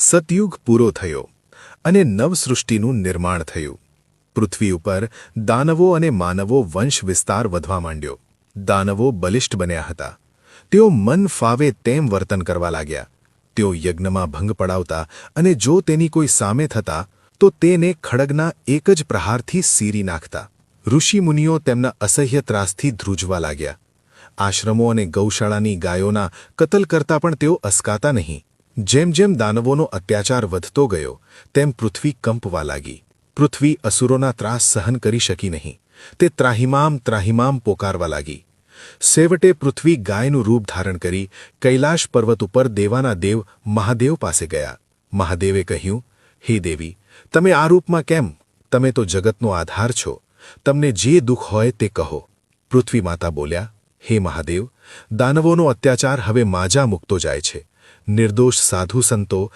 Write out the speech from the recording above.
સતયુગ પૂરો થયો અને નવસૃષ્ટિનું નિર્માણ થયું. પૃથ્વી ઉપર દાનવો અને માનવો વંશ વિસ્તાર વધવા માંડ્યો. દાનવો બલિષ્ઠ બન્યા હતા. તેઓ મન ફાવે તેમ વર્તન કરવા લાગ્યા. તેઓ યજ્ઞમાં ભંગ પડાવતા અને જો તેની કોઈ સામે થતા તો તેને ખડગના એક જ પ્રહારથી સીરી નાખતા. ઋષિમુનિઓ તેમના અસહ્ય ત્રાસથી ધ્રુજવા લાગ્યા. આશ્રમો અને ગૌશાળાની ગાયોના કતલ કરતા પણ તેઓ અસકાતા નહીં. જેમ જેમ દાનવોનો અત્યાચાર વધતો ગયો તેમ પૃથ્વી કંપવા લાગી. પૃથ્વી અસુરોના ત્રાસ સહન કરી શકી નહીં. તે ત્રાહિમામ ત્રાહિમામ પોકારવા લાગી. છેવટે પૃથ્વી ગાયનું રૂપ ધારણ કરી કૈલાશ પર્વત ઉપર દેવાના દેવ મહાદેવ પાસે ગયા. મહાદેવે કહ્યું, હે દેવી, તમે આ રૂપમાં કેમ? તમે તો જગતનો આધાર છો. તમને જે દુઃખ હોય તે કહો. પૃથ્વી માતા બોલ્યા, હે મહાદેવ, દાનવોનો અત્યાચાર હવે માજા મૂકતો જાય છે. નિર્દોષ સાધુ સંતો